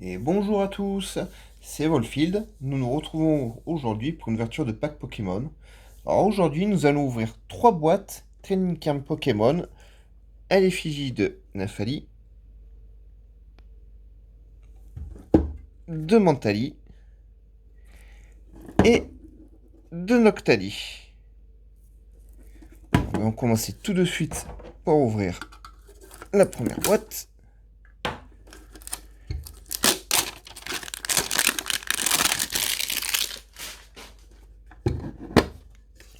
Et bonjour à tous, c'est Wolfield. Nous nous retrouvons aujourd'hui pour une ouverture de pack Pokémon. Alors aujourd'hui, nous allons ouvrir 3 boîtes Training Camp Pokémon à l'effigie de Nafali, de Mentali et de Noctali. On va commencer tout de suite par ouvrir la première boîte.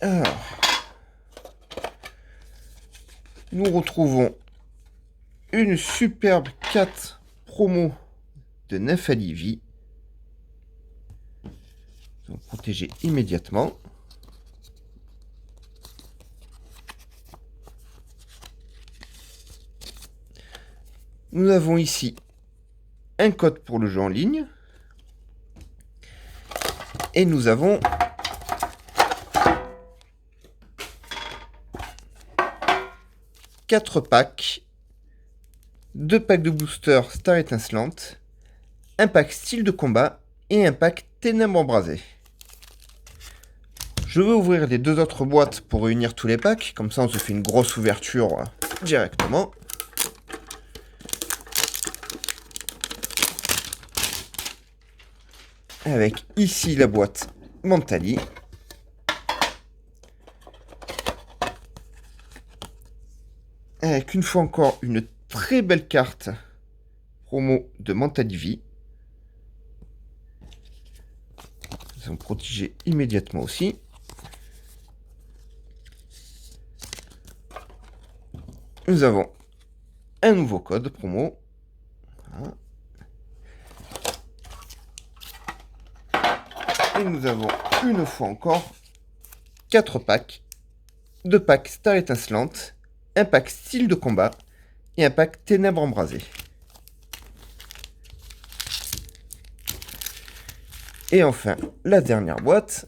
Alors, nous retrouvons une superbe 4 promo de Nafali V. Nous allons protéger immédiatement. Nous avons ici un code pour le jeu en ligne. Et nous avons quatre packs. 2 packs de booster Star Étincelante, un pack style de combat et un pack ténèbres embrasées. Je vais ouvrir les 2 autres boîtes pour réunir tous les packs, comme ça on se fait une grosse ouverture directement. Avec ici la boîte Mentali. Avec une fois encore une très belle carte promo de Mentali V. Nous allons protéger immédiatement aussi. Nous avons un nouveau code promo. Voilà. Et nous avons une fois encore 4 packs. 2 packs Star Étincelante, un pack style de combat et un pack ténèbres embrasées. Et enfin, la dernière boîte.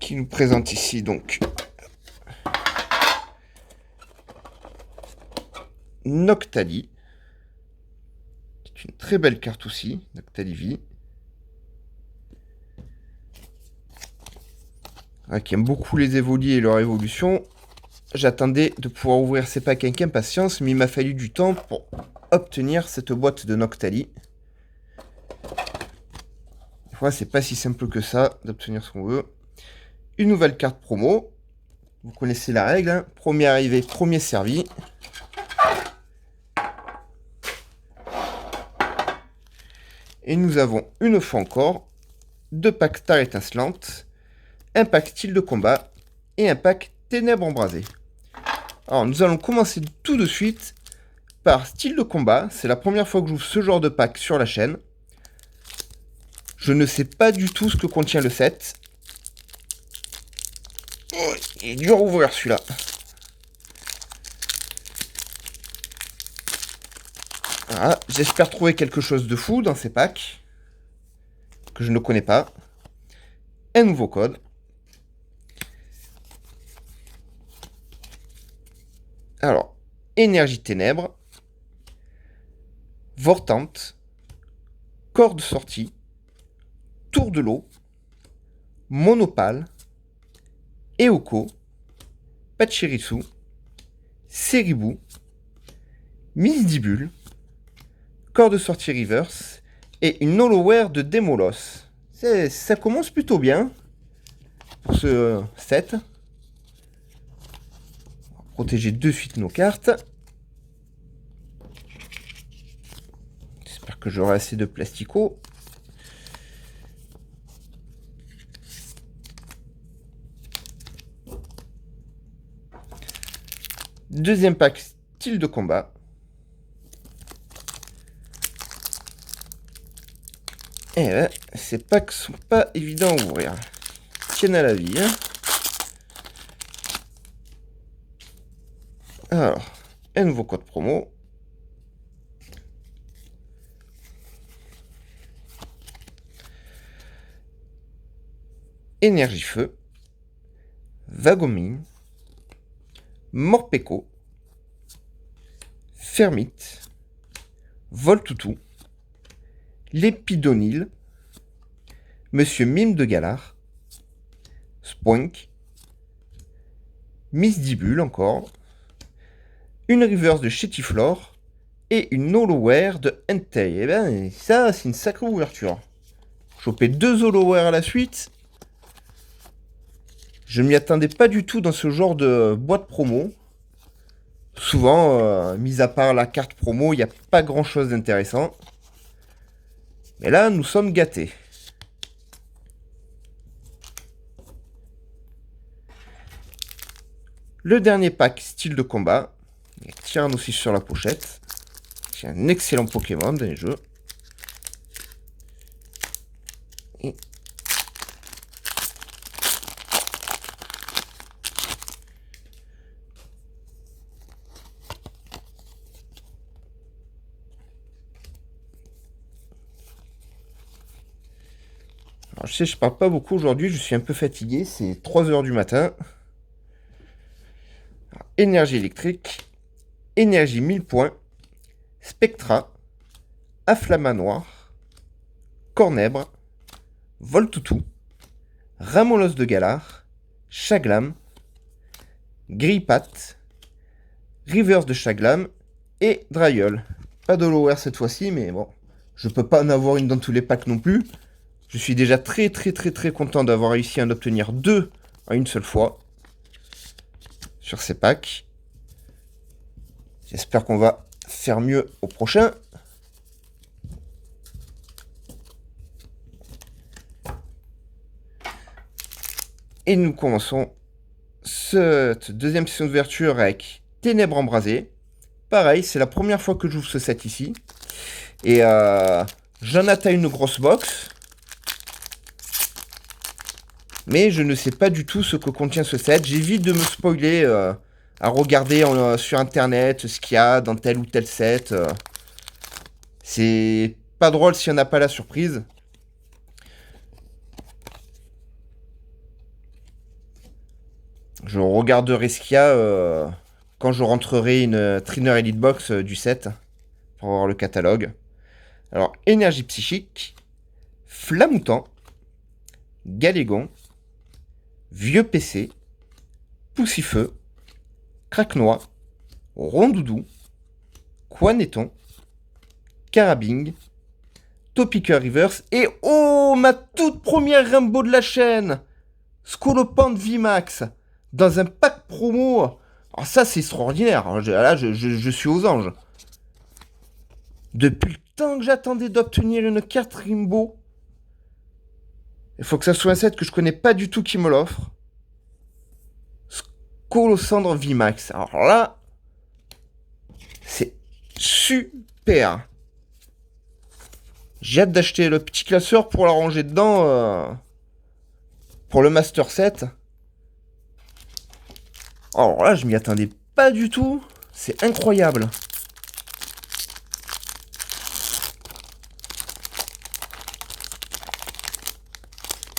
Qui nous présente ici donc Noctali. C'est une très belle carte aussi, Noctali V. Qui aime beaucoup les évolis et leur évolution. J'attendais de pouvoir ouvrir ces packs avec impatience, mais il m'a fallu du temps pour obtenir cette boîte de Noctali. Des fois, c'est pas si simple que ça d'obtenir ce qu'on veut. Une nouvelle carte promo. Vous connaissez la règle, hein. Premier arrivé, premier servi. Et nous avons une fois encore 2 packs Star Étincelante, un pack style de combat et un pack ténèbres embrasées. Alors nous allons commencer tout de suite par style de combat. C'est la première fois que j'ouvre ce genre de pack sur la chaîne. Je ne sais pas du tout ce que contient le set. Oh, il est dur à ouvrir celui-là. Voilà, j'espère trouver quelque chose de fou dans ces packs que je ne connais pas. Un nouveau code. Alors, énergie ténèbres, Vortante, corps de sortie, tour de l'eau, monopale, Eoko, Pachirisu, Seribu, Misdibule, corps de sortie reverse et une Holoware de Demolos. Ça commence plutôt bien pour ce set. On va protéger de suite nos cartes. J'espère que j'aurai assez de plastico. Deuxième pack style de combat. Et là, ces packs sont pas évidents à ouvrir. Tiennent à la vie. Hein. Alors, un nouveau code promo. Énergie feu. Vagomine. Morpeko, Fermite, Voltoutou, Lépidonil, Monsieur Mime de Galard, Spoink, Misdibule encore, une reverse de Chétiflore et une holoware de Entei. Et ben ça c'est une sacrée ouverture. Choper 2 holoware à la suite. Je ne m'y attendais pas du tout dans ce genre de boîte promo. Souvent, mis à part la carte promo, il n'y a pas grand chose d'intéressant. Mais là, nous sommes gâtés. Le dernier pack, style de combat. Il y a Tyran aussi sur la pochette. C'est un excellent Pokémon dans les jeux. Et... Alors, je sais, je parle pas beaucoup aujourd'hui, je suis un peu fatigué, c'est 3 h du matin. Alors, énergie électrique, énergie 1000 points, Spectra, Afflamanoir, Cornèbre, Voltoutou, Ramolos de Galard, Chaglam, Grippat, Reverse de Chaglam et Drayol. Pas de lower cette fois-ci, mais bon, je peux pas en avoir une dans tous les packs non plus. Je suis déjà très content d'avoir réussi à en obtenir 2 en une seule fois sur ces packs. J'espère qu'on va faire mieux au prochain. Et nous commençons cette deuxième session d'ouverture avec Ténèbres Embrasées. Pareil, c'est la première fois que j'ouvre ce set ici. Et j'en attends une grosse box. Mais je ne sais pas du tout ce que contient ce set. J'évite de me spoiler à regarder sur internet ce qu'il y a dans tel ou tel set. C'est pas drôle s'il n'y en a pas la surprise. Je regarderai ce qu'il y a quand je rentrerai une Trainer Elite Box du set pour voir le catalogue. Alors, énergie psychique, Flamoutant, Galégon, Vieux PC, Poussifeu, Craquenois, Rondoudou, Quaneton, Carabing, Topicker Reverse et oh, ma toute première Rainbow de la chaîne, Scolopendre VMAX dans un pack promo. Alors ça c'est extraordinaire. Là je suis aux anges. Depuis le temps que j'attendais d'obtenir une carte Rainbow, il faut que ça soit un set que je connais pas du tout qui me l'offre. Scolopendre VMAX. Alors là, c'est super. J'ai hâte d'acheter le petit classeur pour la ranger dedans pour le Master Set. Alors là, je m'y attendais pas du tout. C'est incroyable.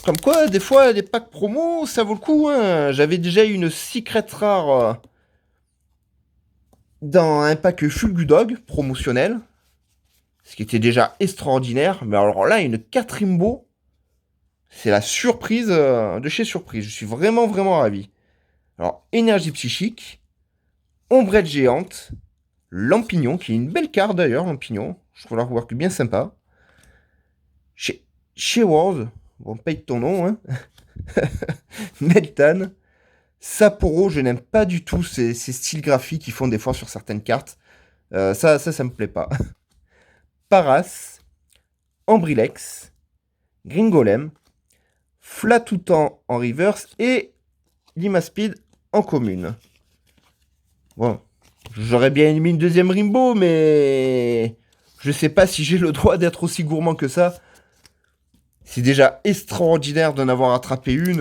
Comme quoi, des fois, les packs promo, ça vaut le coup. Hein. J'avais déjà eu une secret rare dans un pack Fulgudog promotionnel. Ce qui était déjà extraordinaire. Mais alors là, une 4 Rainbow. C'est la surprise de chez Surprise. Je suis vraiment ravi. Alors, énergie psychique. Ombrelle géante. Lampignon, qui est une belle carte d'ailleurs, Lampignon. Je trouve la rework bien sympa. Chez Wars. Bon, paye ton nom, hein. Meltan. Sapporo, je n'aime pas du tout ces styles graphiques qu'ils font des fois sur certaines cartes. Ça me plaît pas. Paras. Ambrilex. Gringolem. Flatoutan en reverse et Limaspeed en commune. Bon, j'aurais bien aimé une deuxième Rainbow, mais je sais pas si j'ai le droit d'être aussi gourmand que ça. C'est déjà extraordinaire d'en avoir attrapé une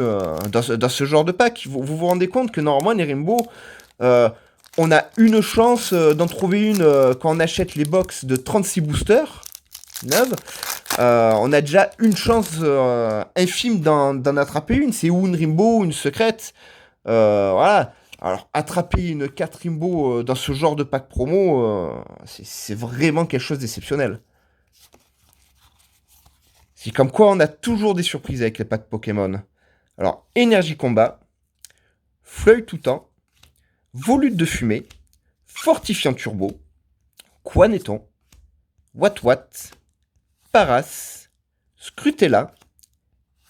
dans ce genre de pack. Vous vous rendez compte que normalement, les Rainbow, on a une chance d'en trouver une quand on achète les box de 36 boosters neuves. On a déjà une chance infime d'en attraper une. C'est ou une Rainbow ou une secrète. Voilà. Alors, attraper une 4 Rimbaud dans ce genre de pack promo, c'est vraiment quelque chose d'exceptionnel. C'est comme quoi on a toujours des surprises avec les packs Pokémon. Alors, énergie combat, fleuille tout temps, volute de fumée, fortifiant turbo, Quaneton, Watwat, Paras, Scrutella,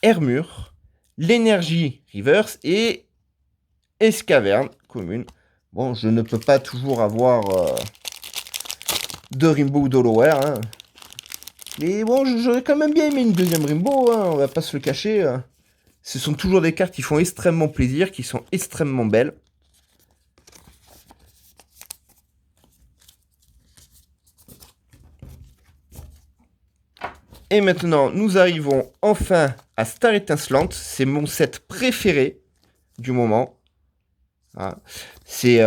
Hermure, l'énergie reverse et Escaverne commune. Bon, je ne peux pas toujours avoir deux Rimbaud ou d'Hollower, hein. Mais bon, j'aurais quand même bien aimé une deuxième Rimbaud, hein, on va pas se le cacher. Ce sont toujours des cartes qui font extrêmement plaisir, qui sont extrêmement belles. Et maintenant, nous arrivons enfin à Star Étincelante. C'est mon set préféré du moment. Voilà. C'est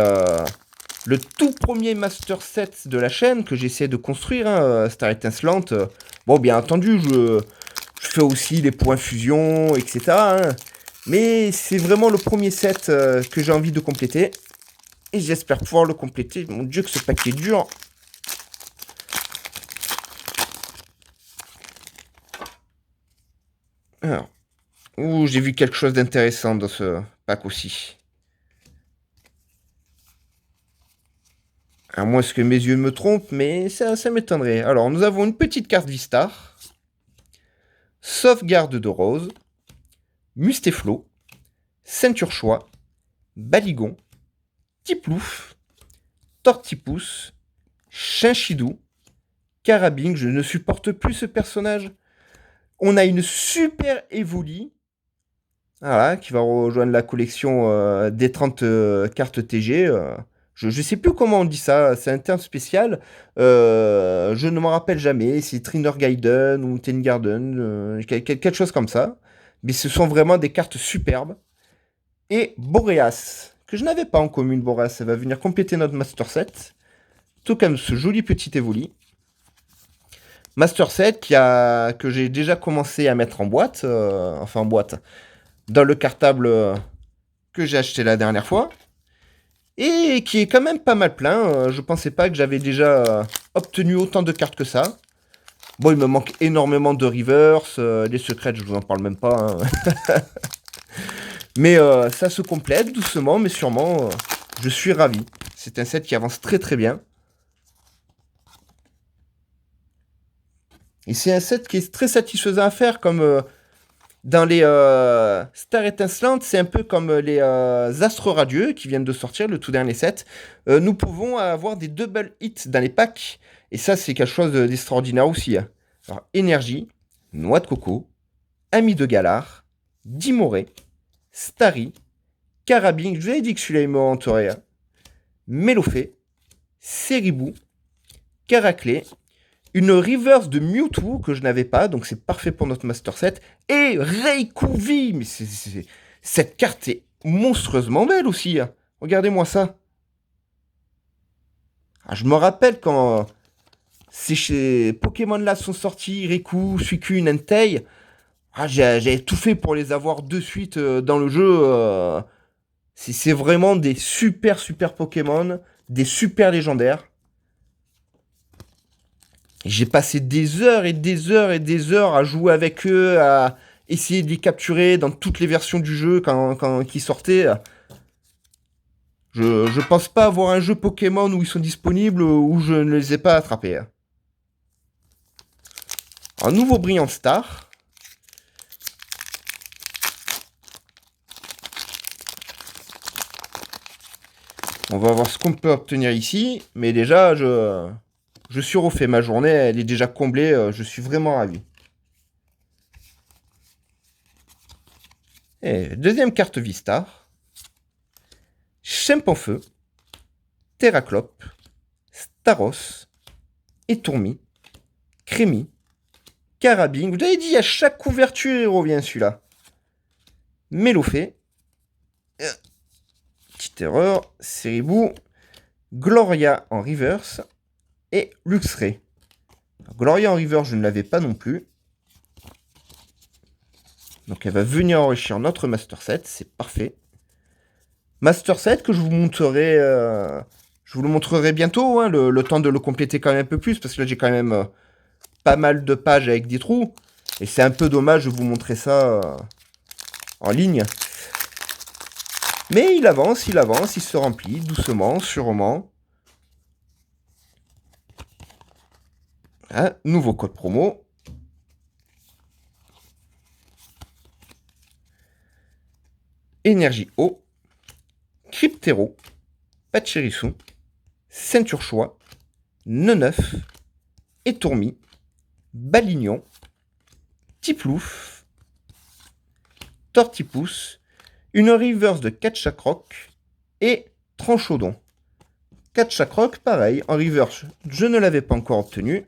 le tout premier master set de la chaîne que j'essaie de construire, hein, Star Étincelante. Bon, bien entendu, je fais aussi les points fusion, etc. hein. Mais c'est vraiment le premier set que j'ai envie de compléter. Et j'espère pouvoir le compléter. Mon Dieu, que ce paquet est dur. Alors, j'ai vu quelque chose d'intéressant dans ce pack aussi. À moins que mes yeux me trompent, mais ça m'étonnerait. Alors, nous avons une petite carte Vistar. Sauvegarde de Rose. Mustéflo. Ceinture Choix. Baligon. Tiplouf. Tortipousse. Chinchidou. Carabine, je ne supporte plus ce personnage. On a une super Evoli. Voilà, qui va rejoindre la collection des 30 cartes TG. Je ne sais plus comment on dit ça, c'est un terme spécial. Je ne m'en rappelle jamais, c'est Trainer Gaiden ou Tengarden, quelque chose comme ça. Mais ce sont vraiment des cartes superbes. Et Boreas, que je n'avais pas en commune, Boreas, ça va venir compléter notre Master Set. Tout comme ce joli petit Evoli. Master Set que j'ai déjà commencé à mettre en boîte, enfin en boîte, dans le cartable que j'ai acheté la dernière fois. Et qui est quand même pas mal plein. Je pensais pas que j'avais déjà obtenu autant de cartes que ça. Bon, il me manque énormément de reverse. Les secrets, je vous en parle même pas. Hein. Mais ça se complète doucement, mais sûrement. Je suis ravi. C'est un set qui avance très très bien. Et c'est un set qui est très satisfaisant à faire, comme dans les Star Étincelante, c'est un peu comme les Astres Radieux qui viennent de sortir, le tout dernier set. Nous pouvons avoir des double hits dans les packs, et ça, c'est quelque chose d'extraordinaire aussi. Hein. Alors, Énergie, Noix de Coco, Ami de Galar, Dimoré, Starry, Carabine, je vous avais dit que celui-là, il me hanterait. Hein. Mélofée, Seribou, Caraclé, une reverse de Mewtwo que je n'avais pas, donc c'est parfait pour notre Master Set. Et Reikuvi, mais cette carte est monstrueusement belle aussi. Hein. Regardez-moi ça. Ah, je me rappelle quand ces Pokémon-là sont sortis, Raikou, Suicune, Entei. Ah, j'avais tout fait pour les avoir de suite dans le jeu. C'est vraiment des super Pokémon, des super légendaires. J'ai passé des heures et des heures et des heures à jouer avec eux, à essayer de les capturer dans toutes les versions du jeu quand ils sortaient. Je pense pas avoir un jeu Pokémon où ils sont disponibles où je ne les ai pas attrapés. Un nouveau Brillant Star. On va voir ce qu'on peut obtenir ici. Mais déjà, je suis refait. Ma journée, elle est déjà comblée. Je suis vraiment ravi. Et deuxième carte Vistar. Chimpanfeu. Terraclope. Staros. Étourmi. Crémi. Carabine. Vous avez dit, à chaque couverture, il revient celui-là. Mélofée. Petite erreur. Seribou. Gloria en reverse. Et Luxray. Gloria en reverse, je ne l'avais pas non plus. Donc elle va venir enrichir notre Master Set. C'est parfait. Master Set que je vous le montrerai bientôt, hein, le temps de le compléter quand même un peu plus, parce que là j'ai quand même pas mal de pages avec des trous, et c'est un peu dommage de vous montrer ça en ligne. Mais il avance, il se remplit doucement, sûrement. Ah, nouveau code promo. Énergie eau, Cryptero, Pachérissou, Ceinture Choix, Neuf, Étourmi, Balignon, Tiplouf, Tortipousse, une reverse de Catchacroc et Tranchaudon. Catchacroc, pareil, en reverse, je ne l'avais pas encore obtenu.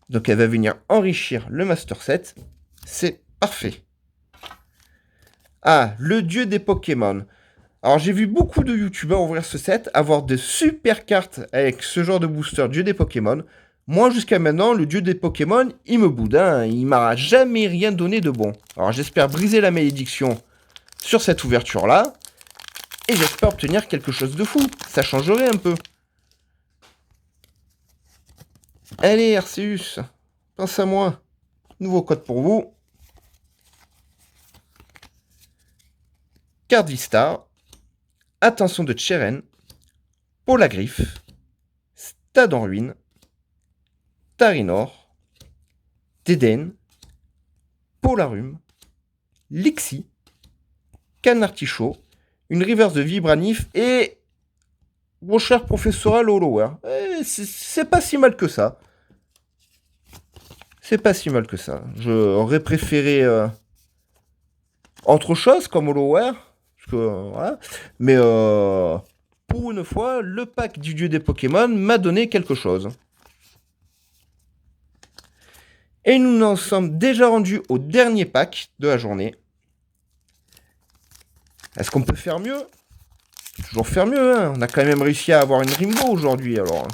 Donc elle va venir enrichir le Master Set. C'est parfait. Ah, le dieu des Pokémon. Alors j'ai vu beaucoup de youtubeurs ouvrir ce set, avoir de super cartes avec ce genre de booster dieu des Pokémon. Moi jusqu'à maintenant, le dieu des Pokémon, il me boude, hein. Il m'a jamais rien donné de bon. Alors j'espère briser la malédiction sur cette ouverture-là. Et j'espère obtenir quelque chose de fou. Ça changerait un peu. Allez Arceus, pense à moi. Nouveau code pour vous. Carte Vistar. Attention de Cheren. Polagriffe. Stade en ruine. Tarinor. Dédenne. Polarum. Lixie. Canartichaud. Une reverse de Vibranif et recherche professorale Hollower. C'est pas si mal que ça. C'est pas si mal que ça. J'aurais préféré autre chose comme Hollower. Parce que, voilà. Mais pour une fois, le pack du dieu des Pokémon m'a donné quelque chose. Et nous en sommes déjà rendus au dernier pack de la journée. Est-ce qu'on peut faire mieux? Toujours faire mieux, hein. On a quand même réussi à avoir une Rainbow aujourd'hui, alors.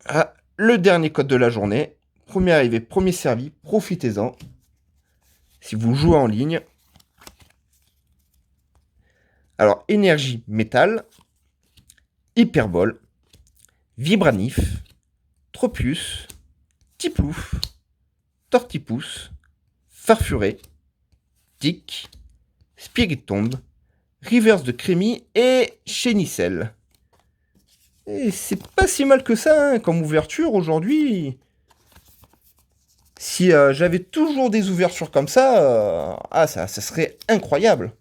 Ah, le dernier code de la journée. Premier arrivé, premier servi. Profitez-en. Si vous jouez en ligne. Alors, énergie métal. Hyperbole. Vibranif. Tropius. Tiplouf. Tortipousse. Farfuré. Tic. Spirit Tombe. Reverse de Crémy et Chénicelle. Et c'est pas si mal que ça, hein, comme ouverture aujourd'hui. Si j'avais toujours des ouvertures comme ça, ça serait incroyable.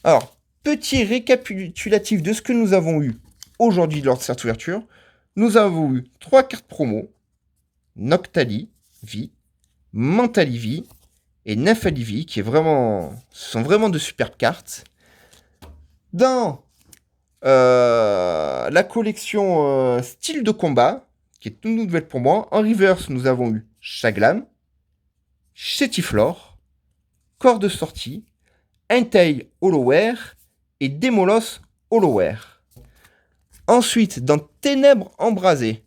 Alors, petit récapitulatif de ce que nous avons eu aujourd'hui lors de cette ouverture. Nous avons eu 3 cartes promo. Noctali, vie, Mentalivi et Nymphalivi, qui sont vraiment de superbes cartes. Dans la collection style de combat, qui est toute nouvelle pour moi. En reverse, nous avons eu Chaglam, Chétiflore, Corps de sortie, Entei Hollower et Démolos Hollower. Ensuite, dans Ténèbres embrasées,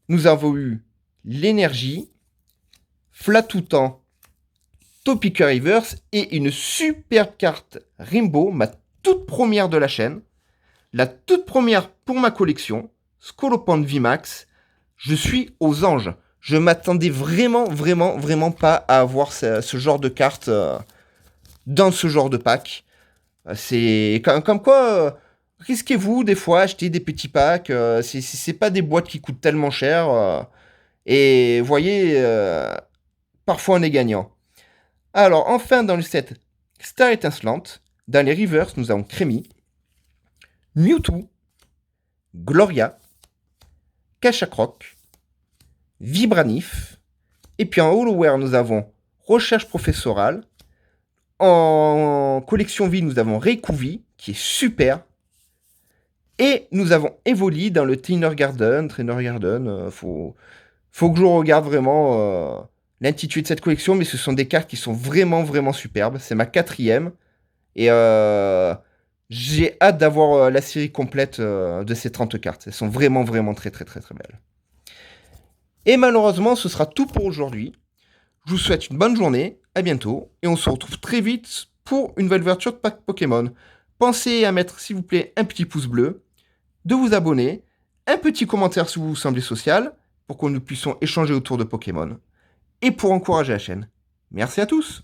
nous avons eu l'énergie, Flatoutan, Topica Reverse et une superbe carte Rainbow, ma toute première de la chaîne. La toute première pour ma collection, Scolopendre VMAX. Je suis aux anges. Je m'attendais vraiment pas à avoir ce genre de carte dans ce genre de pack. C'est comme quoi, risquez-vous des fois, achetez des petits packs. C'est pas des boîtes qui coûtent tellement cher. Et voyez, parfois on est gagnant. Alors, enfin, dans le set Star Étincelante, dans les reverse, nous avons Crémy, Mewtwo, Gloria, Cachacroc, Vibranif, et puis en Hollower, nous avons Recherche professorale. En collection vie, nous avons Rayquavi, qui est super. Et nous avons Evoli dans le Trainer Garden. Faut que je regarde vraiment l'intitulé de cette collection, mais ce sont des cartes qui sont vraiment superbes. C'est ma 4e. Et j'ai hâte d'avoir la série complète de ces 30 cartes. Elles sont vraiment très belles. Et malheureusement, ce sera tout pour aujourd'hui. Je vous souhaite une bonne journée, à bientôt, et on se retrouve très vite pour une nouvelle ouverture de pack Pokémon. Pensez à mettre, s'il vous plaît, un petit pouce bleu, de vous abonner, un petit commentaire si vous vous semblez social, pour que nous puissions échanger autour de Pokémon, et pour encourager la chaîne. Merci à tous!